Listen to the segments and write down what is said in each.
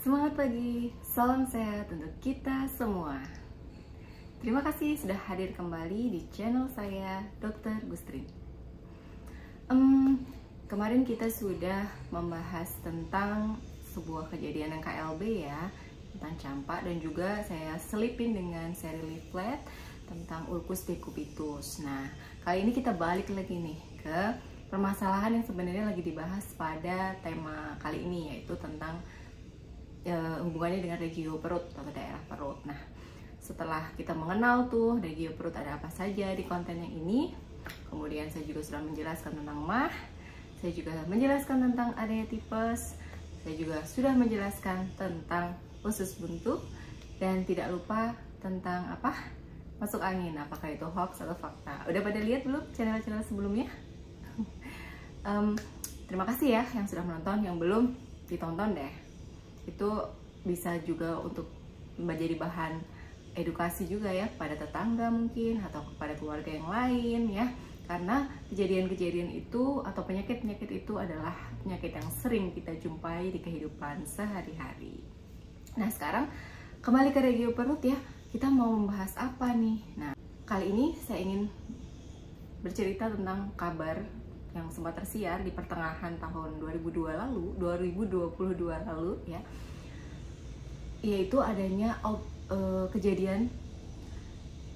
Semangat pagi, salam sehat untuk kita semua. Terima kasih sudah hadir kembali di channel saya, Dr. Gustrin. Kemarin kita sudah membahas tentang sebuah kejadian yang KLB ya, tentang campak, dan juga saya selipin dengan seri leaflet tentang ulcus decubitus. Nah, kali ini kita balik lagi nih ke permasalahan yang sebenarnya lagi dibahas pada tema kali ini, yaitu tentang hubungannya dengan regio perut atau daerah perut. Nah, setelah kita mengenal tuh regio perut ada apa saja di konten yang ini, kemudian saya juga sudah menjelaskan tentang MAH, saya juga menjelaskan tentang adanya tipes, saya juga sudah menjelaskan tentang usus buntu, dan tidak lupa tentang apa? Masuk angin, apakah itu hoax atau fakta. Udah pada lihat belum channel-channel sebelumnya? Terima kasih ya yang sudah menonton, yang belum ditonton deh. Itu bisa juga untuk menjadi bahan edukasi juga ya pada tetangga mungkin atau kepada keluarga yang lain ya, karena kejadian-kejadian itu atau penyakit-penyakit itu adalah penyakit yang sering kita jumpai di kehidupan sehari-hari. Nah, sekarang kembali ke regio perut ya, kita mau membahas apa nih? Nah, kali ini saya ingin bercerita tentang kabar yang sempat tersiar di pertengahan tahun 2022 lalu ya, yaitu adanya kejadian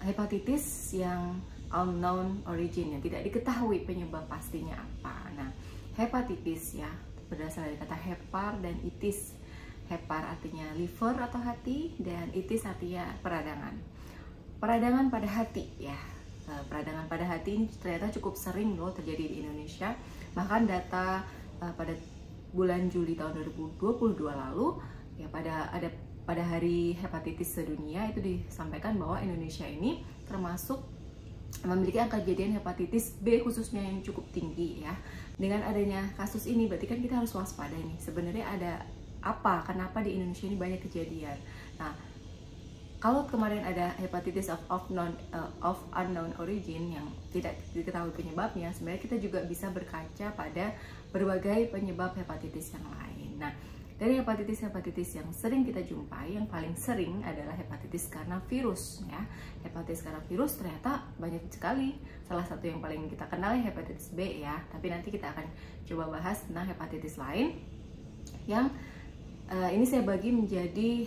hepatitis yang unknown origin, yang tidak diketahui penyebab pastinya apa. Nah, hepatitis ya berasal dari kata hepar dan itis. Hepar artinya liver atau hati, dan itis artinya peradangan. Peradangan pada hati ya. Peradangan pada hati ini ternyata cukup sering loh terjadi di Indonesia. Bahkan data pada bulan Juli tahun 2022 lalu ya, pada hari hepatitis sedunia itu disampaikan bahwa Indonesia ini termasuk memiliki angka kejadian hepatitis B khususnya yang cukup tinggi ya. Dengan adanya kasus ini berarti kan kita harus waspada nih. Sebenarnya ada apa? Kenapa di Indonesia ini banyak kejadian? Nah, kalau kemarin ada hepatitis of unknown origin yang tidak diketahui penyebabnya, sebenarnya kita juga bisa berkaca pada berbagai penyebab hepatitis yang lain. Nah, dari hepatitis yang sering kita jumpai, yang paling sering adalah hepatitis karena virus ya. Hepatitis karena virus ternyata banyak sekali. Salah satu yang paling kita kenal ya hepatitis B ya. Tapi nanti kita akan coba bahas tentang hepatitis lain yang ini saya bagi menjadi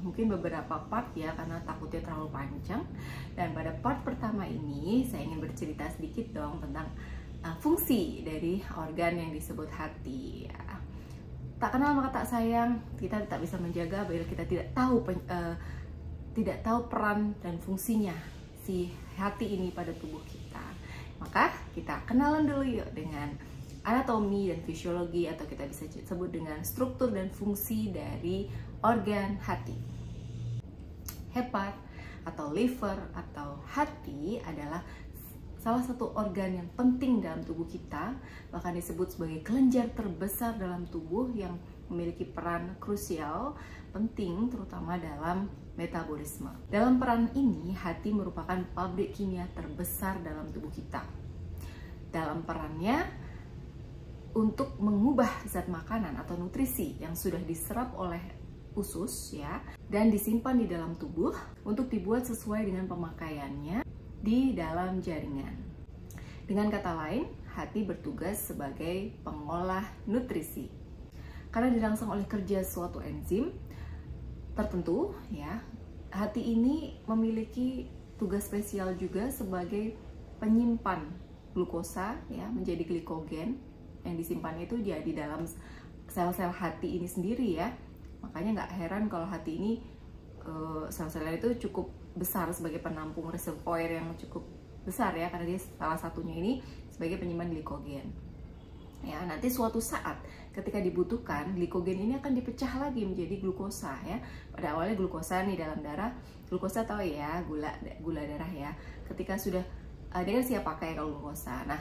mungkin beberapa part ya, karena takutnya terlalu panjang. Dan pada part pertama ini saya ingin bercerita sedikit dong tentang fungsi dari organ yang disebut hati ya. Tak kenal maka tak sayang, kita tak bisa menjaga bila kita tidak tahu peran dan fungsinya si hati ini pada tubuh kita. Maka kita kenalan dulu yuk dengan anatomi dan fisiologi, atau kita bisa sebut dengan struktur dan fungsi dari organ hati. Hepar atau liver atau hati adalah salah satu organ yang penting dalam tubuh kita, bahkan disebut sebagai kelenjar terbesar dalam tubuh yang memiliki peran krusial penting terutama dalam metabolisme. Dalam peran ini, hati merupakan pabrik kimia terbesar dalam tubuh kita. Dalam perannya untuk mengubah zat makanan atau nutrisi yang sudah diserap oleh usus ya, dan disimpan di dalam tubuh untuk dibuat sesuai dengan pemakaiannya di dalam jaringan. Dengan kata lain, hati bertugas sebagai pengolah nutrisi. Karena dirangsang oleh kerja suatu enzim tertentu ya, hati ini memiliki tugas spesial juga sebagai penyimpan glukosa ya menjadi glikogen yang disimpan itu dia di dalam sel-sel hati ini sendiri ya. Makanya nggak heran kalau hati ini sel-selnya itu cukup besar sebagai penampung reservoir yang cukup besar ya, karena dia salah satunya ini sebagai penyimpan glikogen. Ya, nanti suatu saat ketika dibutuhkan, glikogen ini akan dipecah lagi menjadi glukosa ya. Pada awalnya glukosa nih dalam darah, glukosa tahu ya, gula darah ya. Ketika sudah dia kan siap pakai kalau glukosa. Nah,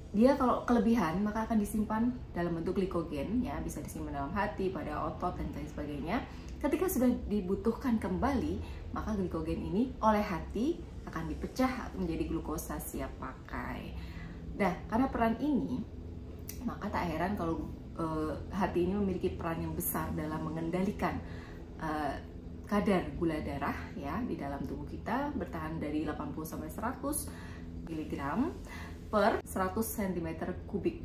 dia kalau kelebihan maka akan disimpan dalam bentuk glikogen ya, bisa disimpan dalam hati, pada otot dan lain sebagainya. Ketika sudah dibutuhkan kembali, maka glikogen ini oleh hati akan dipecah menjadi glukosa siap pakai. Nah, karena peran ini, maka tak heran kalau hati ini memiliki peran yang besar dalam mengendalikan kadar gula darah ya di dalam tubuh kita, bertahan dari 80 sampai 100 mg per 100 cm kubik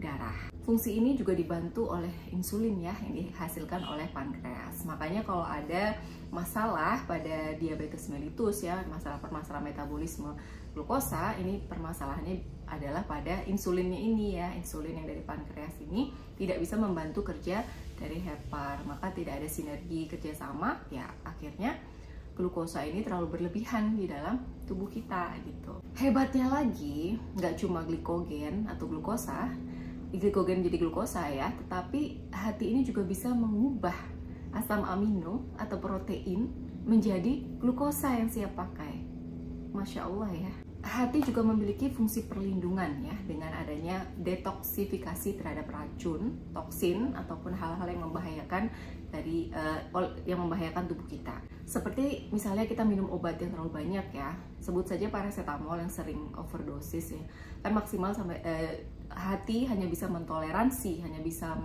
darah. Fungsi ini juga dibantu oleh insulin ya, yang dihasilkan oleh pankreas. Makanya kalau ada masalah pada diabetes mellitus ya, permasalahan metabolisme glukosa, ini permasalahannya adalah pada insulinnya ini ya. Insulin yang dari pankreas ini tidak bisa membantu kerja dari hepar, maka tidak ada sinergi kerjasama ya, akhirnya glukosa ini terlalu berlebihan di dalam tubuh kita gitu. Hebatnya lagi, nggak cuma glikogen atau glukosa, glikogen jadi glukosa ya, tetapi hati ini juga bisa mengubah asam amino atau protein menjadi glukosa yang siap pakai. Masya Allah ya. Hati juga memiliki fungsi perlindungan ya, dengan adanya detoksifikasi terhadap racun, toksin ataupun hal-hal yang membahayakan tubuh kita. Seperti misalnya kita minum obat yang terlalu banyak ya, sebut saja paracetamol yang sering overdosis ya, kan maksimal sampai hati hanya bisa mentoleransi, hanya bisa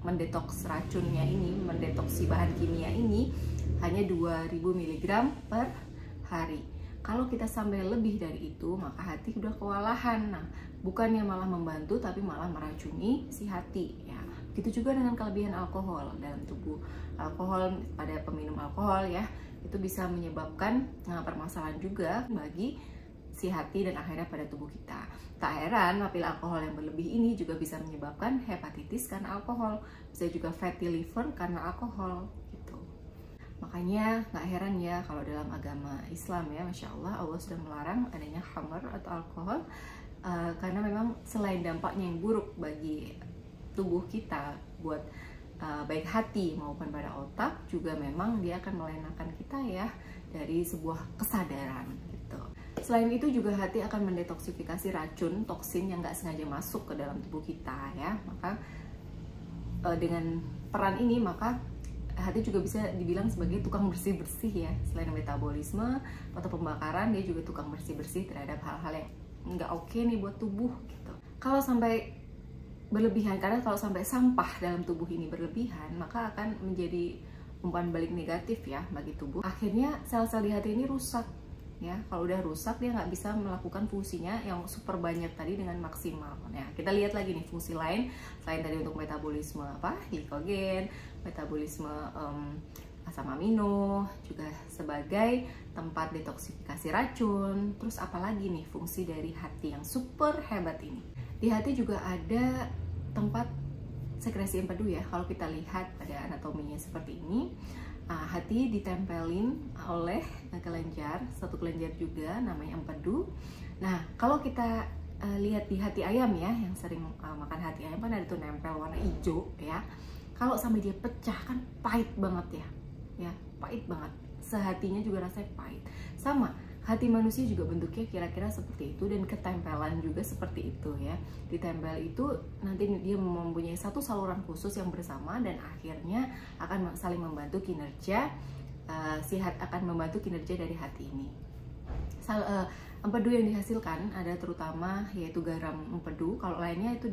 mendetoks racunnya ini, mendetoksi bahan kimia ini hanya 2000 mg per hari. Kalau kita sampai lebih dari itu, maka hati udah kewalahan. Nah, bukannya malah membantu, tapi malah meracuni si hati. Ya, begitu juga dengan kelebihan alkohol dalam tubuh. Alkohol pada peminum alkohol ya, itu bisa menyebabkan permasalahan juga bagi si hati dan akhirnya pada tubuh kita. Tak heran, pil alkohol yang berlebih ini juga bisa menyebabkan hepatitis karena alkohol, bisa juga fatty liver karena alkohol. Makanya nggak heran ya kalau dalam agama Islam ya, Masya Allah, Allah sudah melarang adanya khamr atau alkohol karena memang selain dampaknya yang buruk bagi tubuh kita, buat baik hati maupun pada otak, juga memang dia akan melenakan kita ya dari sebuah kesadaran gitu. Selain itu juga hati akan mendetoksifikasi racun, toksin yang nggak sengaja masuk ke dalam tubuh kita ya. Maka dengan peran ini maka hati juga bisa dibilang sebagai tukang bersih-bersih ya. Selain metabolisme atau pembakaran, dia juga tukang bersih-bersih terhadap hal-hal yang nggak oke nih buat tubuh gitu. Kalau sampai berlebihan, karena kalau sampai sampah dalam tubuh ini berlebihan, maka akan menjadi umpan balik negatif ya bagi tubuh. Akhirnya sel-sel di hati ini rusak ya. Kalau udah rusak, dia nggak bisa melakukan fungsinya yang super banyak tadi dengan maksimal. Nah, kita lihat lagi nih fungsi lain selain tadi untuk metabolisme glikogen, metabolisme asam amino, juga sebagai tempat detoksifikasi racun. Terus apalagi nih fungsi dari hati yang super hebat ini? Di hati juga ada tempat sekresi empedu ya. Kalau kita lihat pada anatominya seperti ini, hati ditempelin oleh kelenjar, satu kelenjar juga namanya empedu. Nah, kalau kita lihat di hati ayam ya, yang sering makan hati ayam kan ada tuh nempel warna hijau ya. Kalau sampai dia pecah kan pahit banget ya, pahit banget. Sehatinya juga rasanya pahit. Sama, hati manusia juga bentuknya kira-kira seperti itu dan ketempelan juga seperti itu ya. Ditempel itu nanti dia mempunyai satu saluran khusus yang bersama dan akhirnya akan saling membantu kinerja, akan membantu kinerja dari hati ini. Empedu yang dihasilkan ada terutama yaitu garam empedu. Kalau lainnya itu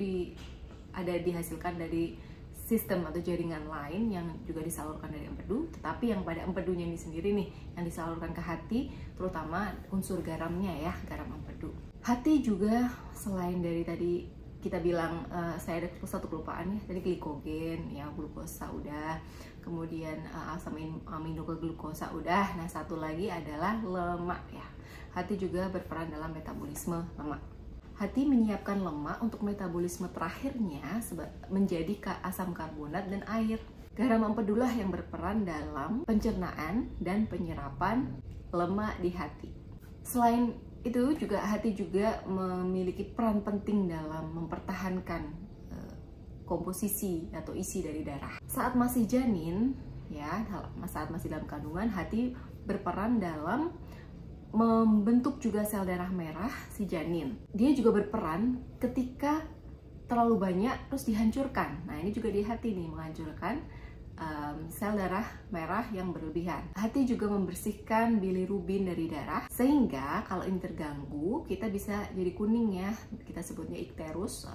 dihasilkan dari sistem atau jaringan lain yang juga disalurkan dari empedu, tetapi yang pada empedunya ini sendiri nih yang disalurkan ke hati, terutama unsur garamnya ya, garam empedu. Hati juga selain dari tadi kita bilang, saya ada satu kelupaan ya, tadi glikogen ya, glukosa udah, kemudian asam amino ke glukosa udah. Nah, satu lagi adalah lemak ya. Hati juga berperan dalam metabolisme lemak. Hati menyiapkan lemak untuk metabolisme terakhirnya menjadi asam karbonat dan air. Garam empedulah yang berperan dalam pencernaan dan penyerapan lemak di hati. Selain itu juga hati juga memiliki peran penting dalam mempertahankan komposisi atau isi dari darah. Saat masih janin ya, saat masih dalam kandungan, hati berperan dalam membentuk juga sel darah merah si janin. Dia juga berperan ketika terlalu banyak terus dihancurkan. Nah, ini juga di hati nih, menghancurkan sel darah merah yang berlebihan. Hati juga membersihkan bilirubin dari darah, sehingga kalau ini terganggu kita bisa jadi kuning ya, kita sebutnya ikterus.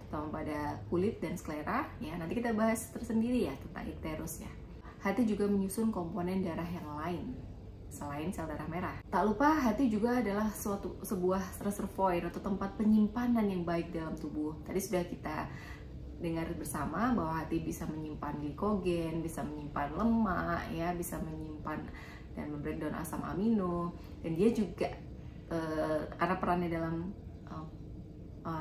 terutama pada kulit dan sklera ya. Nanti kita bahas tersendiri ya tentang ikterus ya. Hati juga menyusun komponen darah yang lain selain sel darah merah. Tak lupa hati juga adalah sebuah reservoir atau tempat penyimpanan yang baik dalam tubuh. Tadi sudah kita dengar bersama bahwa hati bisa menyimpan glikogen, bisa menyimpan lemak ya, bisa menyimpan dan membreakdown asam amino, dan dia juga karena perannya dalam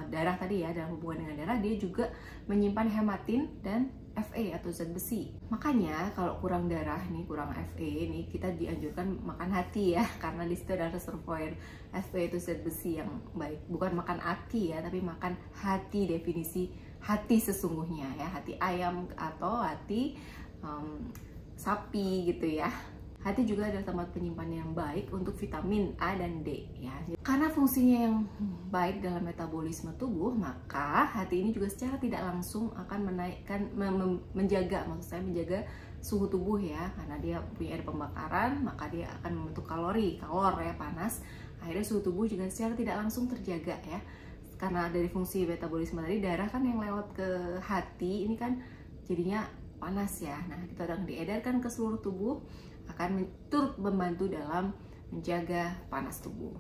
darah tadi ya, dalam hubungan dengan darah, dia juga menyimpan hematin dan Fa atau zat besi. Makanya kalau kurang darah nih, kurang Fa nih, kita dianjurkan makan hati ya, karena di situ ada reservoir Fa itu zat besi yang baik. Bukan makan hati ya, tapi makan hati, definisi hati sesungguhnya ya, hati ayam atau hati sapi gitu ya. Hati juga adalah tempat penyimpanan yang baik untuk vitamin A dan D ya. Karena fungsinya yang baik dalam metabolisme tubuh, maka hati ini juga secara tidak langsung akan menaikkan, menjaga suhu tubuh ya. Karena dia punya pembakaran, maka dia akan membentuk kalor ya, panas. Akhirnya suhu tubuh juga secara tidak langsung terjaga ya. Karena dari fungsi metabolisme tadi, darah kan yang lewat ke hati ini kan jadinya panas ya. Nah, itu akan diedarkan ke seluruh tubuh, akan turut membantu dalam menjaga panas tubuh.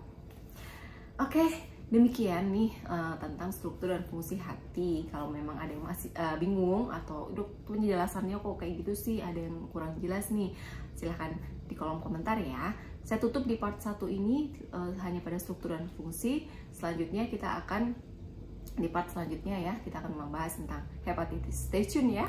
Oke, demikian nih tentang struktur dan fungsi hati. Kalau memang ada yang masih bingung atau dok penjelasannya kok kayak gitu sih, ada yang kurang jelas nih, silahkan di kolom komentar ya. Saya tutup di part 1 ini hanya pada struktur dan fungsi. Selanjutnya kita akan di part selanjutnya ya, kita akan membahas tentang hepatitis. Stay tune ya.